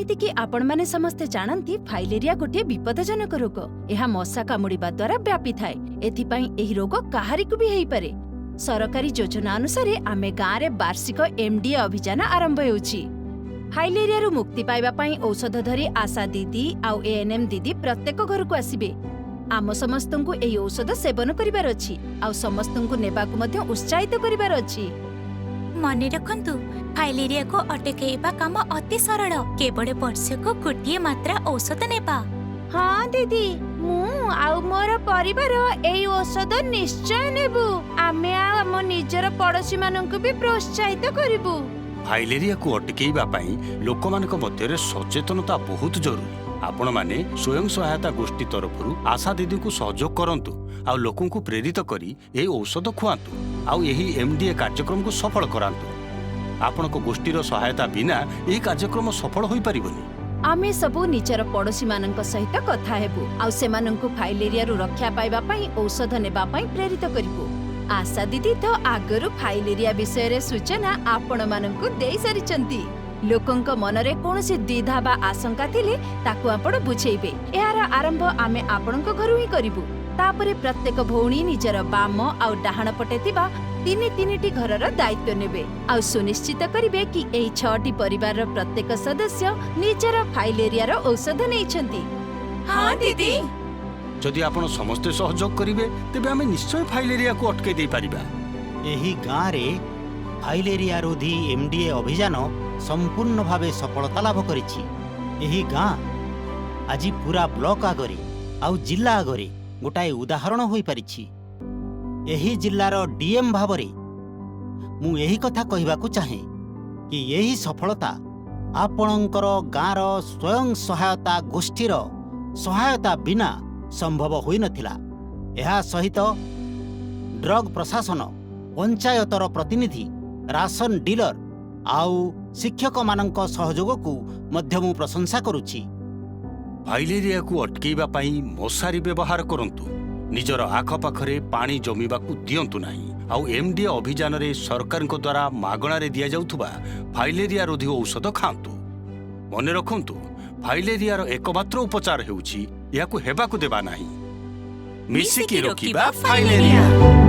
जेमिति कि आपण माने समस्ते जानती फाइलेरिया गोटे विपदजनक रोग। यह मशा कामुड़िबा द्वारा व्यापी थाए। एथिपाई एही रोग काहारिकु भी हेई पारे। सरकारी योजना अनुसार आमे गाँव रे वार्षिक एमडीए अभियान आरंभ हेउछि। फाइलेरिया रु मुक्ति पाइबा पई औषध धरी आशा दीदी आउ एएनएम दीदी प्रत्येक घर को आसीबे। आम समस्तंकु एही औषध सेवन करिबार अछि आउ समस्तंकु नेबाकु मध्ये उत्साहित करिबार अछि। मने रखंतु फाइलेरिया को अटकेइबा काम अति सरल। केवल वर्षको गोटिए मात्रा औषध नेबा। हाँ दीदी, मु आउ मोर परिवार एही औषध निश्चय नेबु। आमे आम निजर पड़ोसी मानंकु भी प्रोत्साहित करिबु। फाइलेरिया को अटकेइबा पई लोकमानक मध्यरे सचेतनता बहुत जरूरी। आपण माने स्वयं सहायता गोष्ठी तरफरु आशा दीदी को सहयोग करंतु आ लोकन को प्रेरित करी एही औषध खुआंतु आ एही एमडीए कार्यक्रम को सफल करांतु। आपण को गोष्ठीर सहायता बिना एही कार्यक्रम सफल होई परिबनी। आमे सबु निजर पड़ोसी मानंक सहित कथा हेबु आ सेमानंकु फाइलेरिया रु रक्षा पाइबा पई औषध नेबा पई प्रेरित करिबु। आशा दीदी तो आगरु फाइलेरिया विषय रे सूचना आपण मानंकु देई सारिचंती। लोकंक मनरे कोनोसी द्विधा बा आशंका थिले ताकु आपण बुझेइबे। एहार आरंभ आमे आपणक घरु ही करिबु। तापरे प्रत्येक भौणी निजर बाम आउ डाहाण पटे थिबा तीन घरर दायित्व नेबे आउ सुनिश्चित करिबे कि एही 6टी परिवार प्रत्येक सदस्य निजर फाइलेरिया औषध नेइछंती। हाँ दीदी, जदि आपण समस्त सहयोग करिवे तेबे आमे निश्चय फाइलेरिया को अटके देई परिबा। एही गाँ रे फाइलेरिया रोधी एमडीए अभियान संपूर्ण भावे सफलता लाभ करिछि। एही गाँ आज पूरा ब्लॉक आगरे आउ जिला आगरे गोटाए उदाहरण होई परिछि। एही जिल्लार डीएम भावरे मु एही कथा कहिबाकू चाहे कि एही सफलता आपणकर गाँर स्वयं सहायता गोष्ठीर सहायता बिना संभव होई नथिला। एहा सहित ड्रग प्रशासन, पंचायतर प्रतिनिधि, राशन डीलर आउ शिक्षक मानक सहयोग को मध्य मु प्रशंसा करुछि। फाइलेरिया को अटकेइबा पई मशारी व्यवहार करंतु। निजर आखपाखरे पानी जमीबाकू दियंतु नाही। आउ एमडीए अभियान रे सरकार द्वारा मागणा रे दिया जाउथुबा फाइलेरिया रोधी औषध खांतु। मने रखंतु, फाइलेरिया रो एकमात्र उपचार हेउछि याकू हेबाकू देबा नाही। मिसिकी रोकिबा फाइलेरिया।